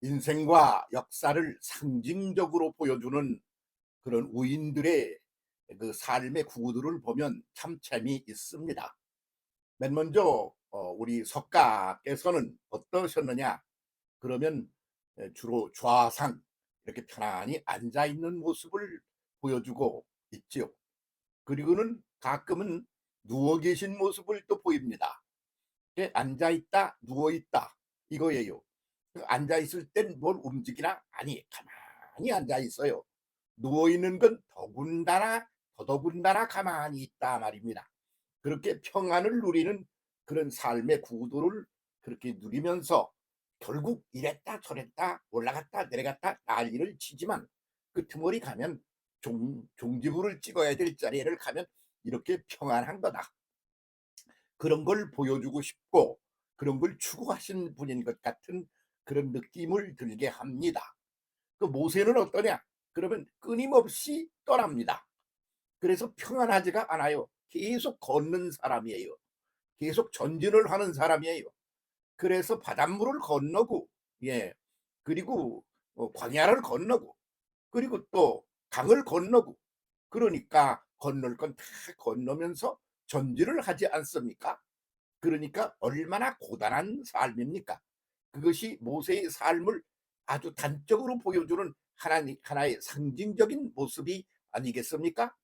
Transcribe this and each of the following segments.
인생과 역사를 상징적으로 보여주는 그런 우인들의 그 삶의 구도를 보면 참 재미있습니다. 맨 먼저 우리 석가께서는 어떠셨느냐 그러면 주로 좌상 이렇게 편안히 앉아 있는 모습을 보여주고 있지요. 그리고는 가끔은 누워 계신 모습을 또 보입니다. 앉아 있다 누워 있다 이거예요. 앉아 있을 땐 뭘 움직이나? 아니, 가만히 앉아 있어요. 누워 있는 건 더더군다나 가만히 있다 말입니다. 그렇게 평안을 누리는 그런 삶의 구도를 그렇게 누리면서 결국 이랬다 저랬다 올라갔다 내려갔다 난리를 치지만 그 틈머리 가면 종지부를 찍어야 될 자리를 가면 이렇게 평안한 거다. 그런 걸 보여주고 싶고 그런 걸 추구하신 분인 것 같은 그런 느낌을 들게 합니다. 그 모세는 어떠냐? 그러면 끊임없이 떠납니다. 그래서 평안하지가 않아요. 계속 걷는 사람이에요. 계속 전진을 하는 사람이에요. 그래서 바닷물을 건너고, 예, 그리고 광야를 건너고, 그리고 또 강을 건너고, 그러니까 건널 건 다 건너면서 전진을 하지 않습니까? 그러니까 얼마나 고단한 삶입니까? 그것이 모세의 삶을 아주 단적으로 보여주는 하나의 상징적인 모습이 아니겠습니까?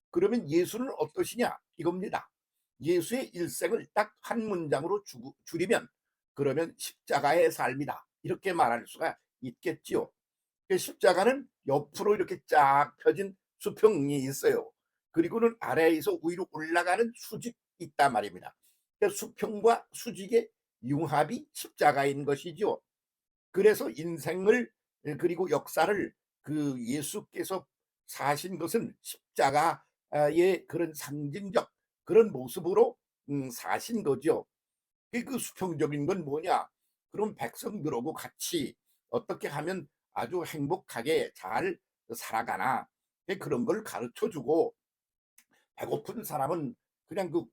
그러면 예수는 어떠시냐? 이겁니다. 예수의 일생을 딱 한 문장으로 줄이면 그러면 십자가의 삶이다. 이렇게 말할 수가 있겠지요. 그 십자가는 옆으로 이렇게 쫙 펴진 수평이 있어요. 그리고는 아래에서 위로 올라가는 수직이 있단 말입니다. 그 수평과 수직의 융합이 십자가인 것이죠. 그래서 인생을 그리고 역사를 그 예수께서 사신 것은 십자가의 그런 상징적 그런 모습으로 사신 거죠. 그 수평적인 건 뭐냐? 그럼 백성들하고 같이 어떻게 하면 아주 행복하게 잘 살아가나 그런 걸 가르쳐 주고 배고픈 사람은 그냥 그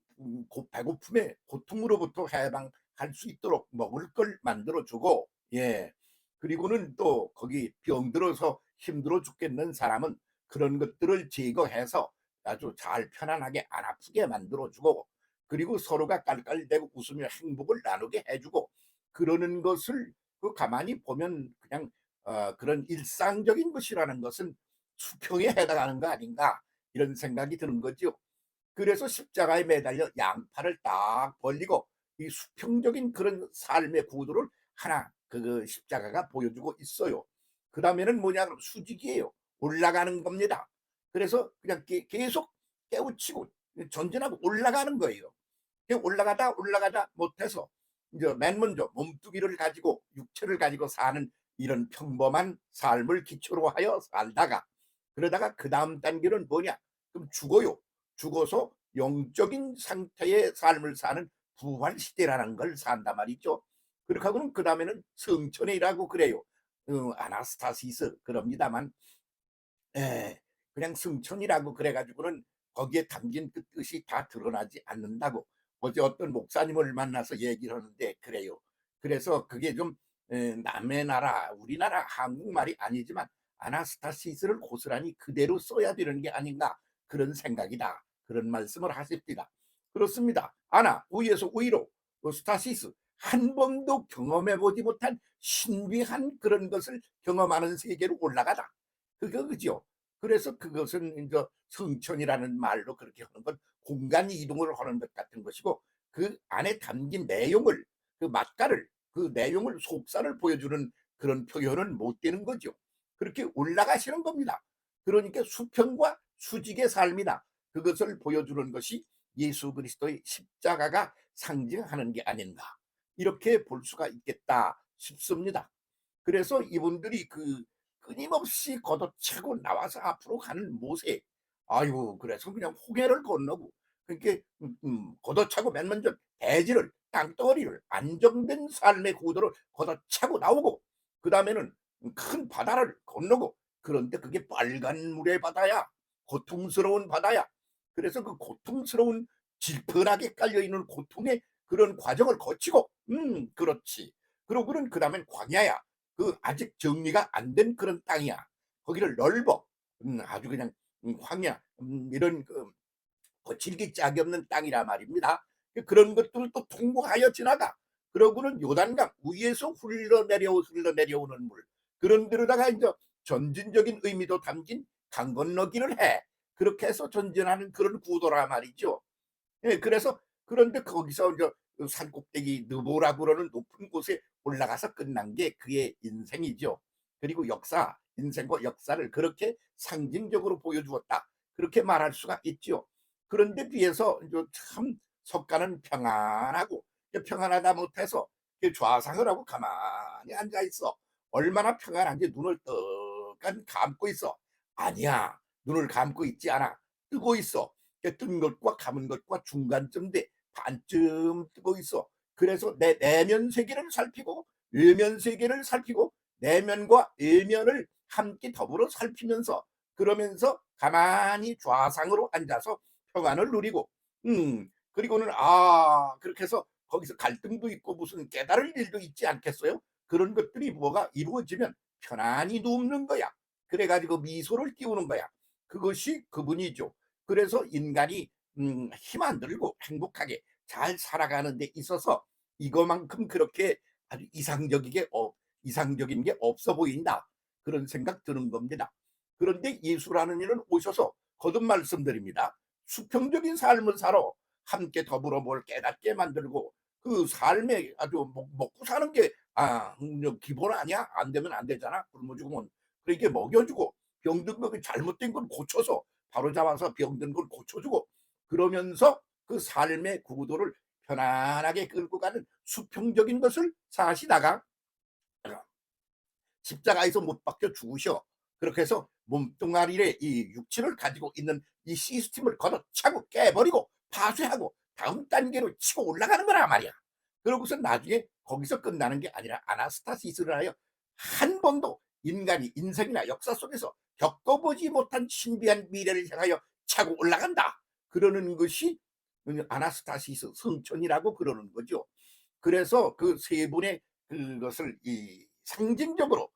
배고픔의 고통으로부터 해방할 수 있도록 먹을 걸 만들어 주고 예 그리고는 또 거기 병들어서 힘들어 죽겠는 사람은 그런 것들을 제거해서 아주 잘 편안하게 안 아프게 만들어 주고 그리고 서로가 깔깔대고 웃으며 행복을 나누게 해주고 그러는 것을 그 가만히 보면 그냥 그런 일상적인 것이라는 것은 수평에 해당하는 거 아닌가 이런 생각이 드는 거죠. 그래서 십자가에 매달려 양팔을 딱 벌리고 이 수평적인 그런 삶의 구도를 하나 그 십자가가 보여주고 있어요. 그 다음에는 뭐냐 그럼 수직이에요. 올라가는 겁니다. 그래서 그냥 계속 깨우치고 전진하고 올라가는 거예요. 올라가다 못해서 이제 맨 먼저 몸뚱이를 가지고 육체를 가지고 사는 이런 평범한 삶을 기초로 하여 살다가 그러다가 그 다음 단계는 뭐냐? 그럼 죽어요. 죽어서 영적인 상태의 삶을 사는 부활 시대라는 걸 산단 말이죠. 그렇게 하고는 그 다음에는 성천이라고 그래요. 아나스타시스 그럽니다만 예, 그냥 승천이라고 그래가지고는 거기에 담긴 그 뜻이 다 드러나지 않는다고 어제 어떤 목사님을 만나서 얘기를 하는데 그래요. 그래서 그게 좀 남의 나라 우리나라 한국말이 아니지만 아나스타시스를 고스란히 그대로 써야 되는 게 아닌가 그런 생각이다. 그런 말씀을 하십니다. 그렇습니다. 아나 위에서 위로 스타시스 한 번도 경험해보지 못한 신비한 그런 것을 경험하는 세계로 올라가다. 그죠? 그래서 그것은 이제 성천이라는 말로 그렇게 하는 건 공간 이동을 하는 것 같은 것이고 그 안에 담긴 내용을 그 맛깔을 그 내용을 속살을 보여주는 그런 표현은 못 되는 거죠. 그렇게 올라가시는 겁니다. 그러니까 수평과 수직의 삶이다. 그것을 보여주는 것이 예수 그리스도의 십자가가 상징하는 게 아닌가 이렇게 볼 수가 있겠다 싶습니다. 그래서 이분들이 그 끊임없이 걷어차고 나와서 앞으로 가는 모세. 아유, 그래서 그냥 홍해를 건너고, 그렇게, 걷어차고 맨 먼저 대지를, 땅덩어리를, 안정된 삶의 구도를 걷어차고 나오고, 그 다음에는 큰 바다를 건너고, 그런데 그게 빨간 물의 바다야. 고통스러운 바다야. 그래서 그 고통스러운 질펀하게 깔려있는 고통의 그런 과정을 거치고, 그렇지. 그러고는 그 다음엔 광야야. 그 아직 정리가 안 된 그런 땅이야. 거기를 넓어. 아주 그냥 황야 이런 거칠기 짝이 없는 땅이라 말입니다. 그런 것들을 또 통과하여 지나가. 그러고는 요단강 위에서 흘러내려오는 물, 그런 데로다가 이제 전진적인 의미도 담긴 강 건너기를 해. 그렇게 해서 전진하는 그런 구도라 말이죠. 예, 그래서 그런데 거기서 이제 그 산꼭대기 느보라고 그러는 높은 곳에 올라가서 끝난 게 그의 인생이죠. 그리고 인생과 역사를 그렇게 상징적으로 보여주었다, 그렇게 말할 수가 있죠. 그런데 뒤에서 이제 참 석가는 평안하고, 평안하다 못해서 좌상을 하고 가만히 앉아 있어. 얼마나 평안한지 눈을 떡 감고 있어. 아니야, 눈을 감고 있지 않아. 뜨고 있어. 뜬 것과 감은 것과 중간쯤 돼 반쯤 뜨고 있어. 그래서 내 내면 세계를 살피고 외면 세계를 살피고 내면과 외면을 함께 더불어 살피면서, 그러면서 가만히 좌상으로 앉아서 평안을 누리고, 그리고는 그렇게 해서 거기서 갈등도 있고 무슨 깨달을 일도 있지 않겠어요? 그런 것들이 뭐가 이루어지면 편안히 눕는 거야. 그래가지고 미소를 띄우는 거야. 그것이 그분이죠. 그래서 인간이 힘 안 들고 행복하게 잘 살아가는 데 있어서 이거만큼 그렇게 아주 이상적인 게 없어 보인다, 그런 생각 드는 겁니다. 그런데 예수라는 이는 오셔서 거듭 말씀드립니다. 수평적인 삶을 살아 함께 더불어 뭘 깨닫게 만들고, 그 삶에 아주 먹고 사는 게 기본 아니야? 안 되면 안 되잖아. 굶어 죽으면. 그렇게 먹여주고, 병든 거 잘못된 건 고쳐서 바로잡아서 병든 걸 고쳐주고, 그러면서 그 삶의 구도를 편안하게 끌고 가는 수평적인 것을 사시다가 십자가에서 못 박혀 죽으셔. 그렇게 해서 몸뚱아리에 이 육체를 가지고 있는 이 시스템을 걷어차고 깨버리고 파쇄하고 다음 단계로 치고 올라가는 거란 말이야. 그러고서 나중에 거기서 끝나는 게 아니라 아나스타시스를 하여 한 번도 인간이 인생이나 역사 속에서 겪어보지 못한 신비한 미래를 향하여 차고 올라간다, 그러는 것이 아나스타시스 성천이라고 그러는 거죠. 그래서 그 세 분의 그것을 이 상징적으로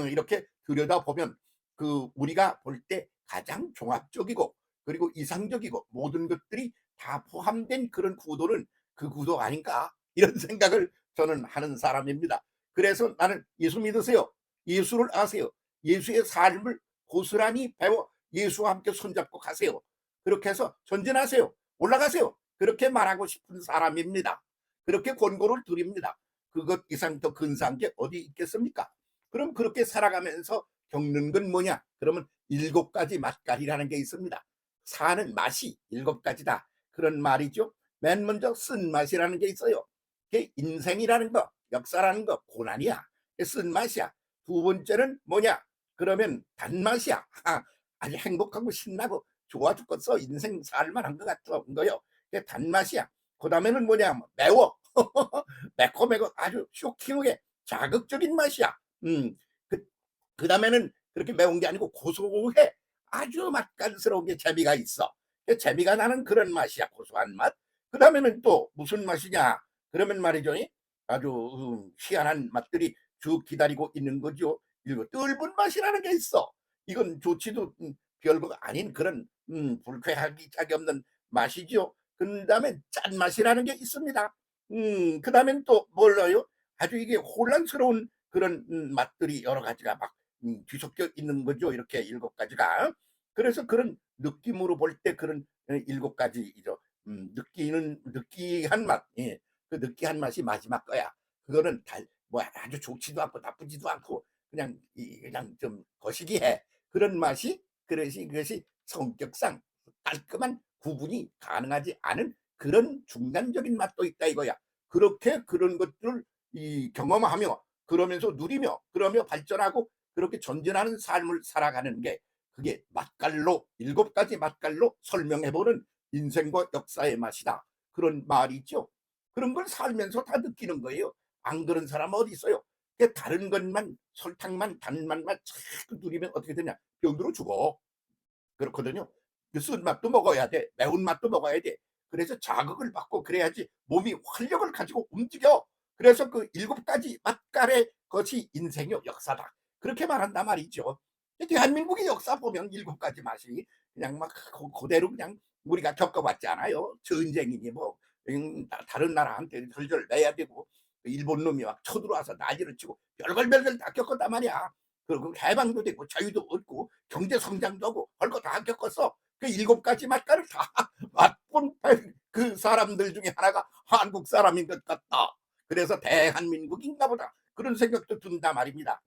이렇게 들여다보면, 그 우리가 볼 때 가장 종합적이고 그리고 이상적이고 모든 것들이 다 포함된 그런 구도는 그 구도 아닌가, 이런 생각을 저는 하는 사람입니다. 그래서 나는 예수 믿으세요. 예수를 아세요. 예수의 삶을 고스란히 배워 예수와 함께 손잡고 가세요. 그렇게 해서 전진하세요. 올라가세요. 그렇게 말하고 싶은 사람입니다. 그렇게 권고를 드립니다. 그것 이상 더 근사한 게 어디 있겠습니까? 그럼 그렇게 살아가면서 겪는 건 뭐냐? 그러면 7가지 맛깔이라는 게 있습니다. 사는 맛이 7가지다, 그런 말이죠. 맨 먼저 쓴맛이라는 게 있어요. 그게 인생이라는 거, 역사라는 거, 고난이야. 그게 쓴맛이야. 두 번째는 뭐냐? 그러면 단맛이야. 아주 행복하고 신나고 좋아 죽겠어. 인생 살만한 것 같은 거요. 그게 단맛이야. 그 다음에는 뭐냐? 매워. 매콤하고 아주 쇼킹하게 자극적인 맛이야. 그, 그 다음에는 그렇게 매운 게 아니고 고소해. 아주 맛깔스러운 게 재미가 있어. 재미가 나는 그런 맛이야. 고소한 맛. 그 다음에는 또 무슨 맛이냐? 그러면 말이죠. 아주 희한한 맛들이 쭉 기다리고 있는 거죠. 그리고 떫은 맛이라는 게 있어. 이건 좋지도 별거가 아닌 그런 불쾌하기 짝이 없는 맛이죠. 그 다음에 짠맛이라는 게 있습니다. 그 다음엔 또 몰라요? 아주 이게 혼란스러운 그런 맛들이 여러 가지가 막 뒤섞여 있는 거죠. 이렇게 7가지가. 그래서 그런 느낌으로 볼 때 그런 7가지죠. 느끼한 맛. 예. 그 느끼한 맛이 마지막 거야. 그거는 뭐 아주 좋지도 않고 나쁘지도 않고 그냥 좀 거시기해. 그런 맛이, 그것이 성격상 깔끔한 구분이 가능하지 않은 그런 중간적인 맛도 있다 이거야. 그렇게 그런 것들을 경험하며 그러면서 누리며 그러며 발전하고 그렇게 전진하는 삶을 살아가는 게, 그게 맛깔로 7가지 맛깔로 설명해보는 인생과 역사의 맛이다, 그런 말이 있죠. 그런 걸 살면서 다 느끼는 거예요. 안 그런 사람 어디 있어요? 다른 것만 설탕만 단맛만 자꾸 누리면 어떻게 되냐? 병들어 죽어. 그렇거든요. 그 쓴맛도 먹어야 돼. 매운맛도 먹어야 돼. 그래서 자극을 받고 그래야지 몸이 활력을 가지고 움직여. 그래서 그 7가지 맛깔의 그것이 인생의 역사다. 그렇게 말한단 말이죠. 대한민국의 역사 보면 일곱 가지 맛이 그냥 막 그대로 그냥 우리가 겪어봤잖아요. 전쟁이니 뭐 다른 나라한테 절절 내야 되고 일본 놈이 막 쳐들어와서 난리를 치고 별걸 별걸 다 겪었단 말이야. 그리고 해방도 되고 자유도 얻고 경제 성장도 하고 할 거 다 겪었어. 그 일곱 가지 맛깔을 다 맛본 그 사람들 중에 하나가 한국 사람인 것 같다. 그래서 대한민국인가 보다. 그런 생각도 든다 말입니다.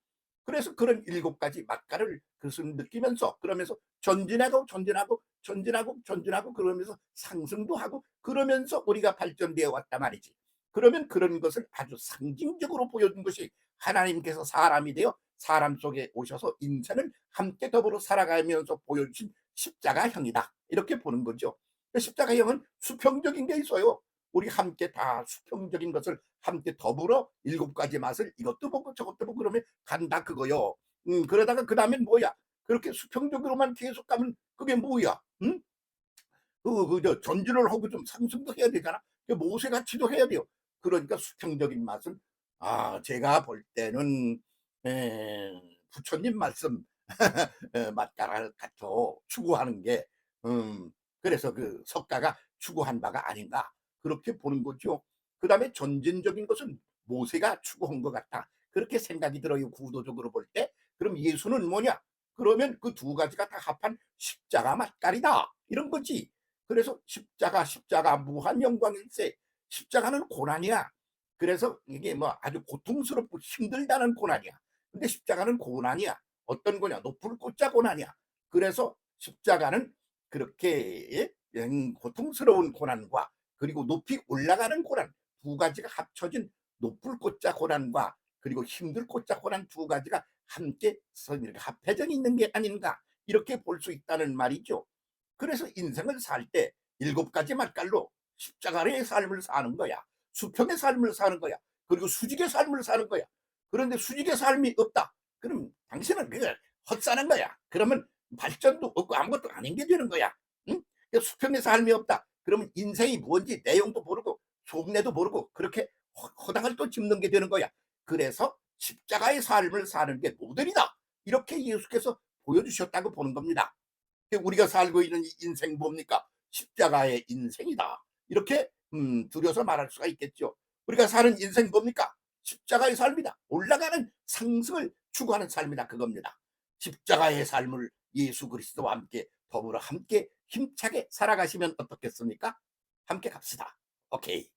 그래서 그런 일곱 가지 맛깔을 그것을 느끼면서 그러면서 전진하고 전진하고 전진하고 전진하고 그러면서 상승도 하고 그러면서 우리가 발전되어 왔단 말이지. 그러면 그런 것을 아주 상징적으로 보여준 것이 하나님께서 사람이 되어 사람 속에 오셔서 인생을 함께 더불어 살아가면서 보여주신 십자가형이다. 이렇게 보는 거죠. 십자가형은 수평적인 게 있어요. 우리 함께 다 수평적인 것을 함께 더불어 일곱 가지 맛을 이것도 보고 저것도 보고 그러면 간다 그거요. 그러다가 그다음엔 뭐야? 그렇게 수평적으로만 계속 가면 그게 뭐야? 응? 저 전진을 하고 좀 상승도 해야 되잖아. 모세같이도 해야 돼요. 그러니까 수평적인 맛은 제가 볼 때는 에, 부처님 말씀 맛깔을 갖춰 추구하는 게 그래서 그 석가가 추구한 바가 아닌가 그렇게 보는 거죠. 그다음에 전진적인 것은 모세가 추구한 것 같다. 그렇게 생각이 들어요. 구도적으로 볼 때. 그럼 예수는 뭐냐? 그러면 그 두 가지가 다 합한 십자가 맛깔이다. 이런 거지. 그래서 십자가 무한 영광일세. 십자가는 고난이야. 그래서 이게 뭐 아주 고통스럽고 힘들다는 고난이야. 근데 십자가는 고난이야. 어떤 거냐? 높을 꽂자 고난이야. 그래서 십자가는 그렇게 고통스러운 고난과 그리고 높이 올라가는 고난 두 가지가 합쳐진 높을 꽂자 고난과 그리고 힘들 꽂자 고난 두 가지가 함께 이렇게 합해져 있는 게 아닌가 이렇게 볼 수 있다는 말이죠. 그래서 인생을 살 때 일곱 가지 맛깔로 십자가의 삶을 사는 거야. 수평의 삶을 사는 거야. 그리고 수직의 삶을 사는 거야. 그런데 수직의 삶이 없다. 그럼 당신은 그냥 헛사는 거야. 그러면 발전도 없고 아무것도 아닌 게 되는 거야. 응? 수평의 삶이 없다. 그러면 인생이 뭔지 내용도 모르고 속내도 모르고 그렇게 허당을 또 짚는 게 되는 거야. 그래서 십자가의 삶을 사는 게 모델이다. 이렇게 예수께서 보여주셨다고 보는 겁니다. 우리가 살고 있는 이 인생 뭡니까? 십자가의 인생이다. 이렇게 줄여서 말할 수가 있겠죠. 우리가 사는 인생 뭡니까? 십자가의 삶이다. 올라가는 상승을 추구하는 삶이다. 그겁니다. 십자가의 삶을 예수 그리스도와 함께 더불어 함께 힘차게 살아가시면 어떻겠습니까? 함께 갑시다. 오케이.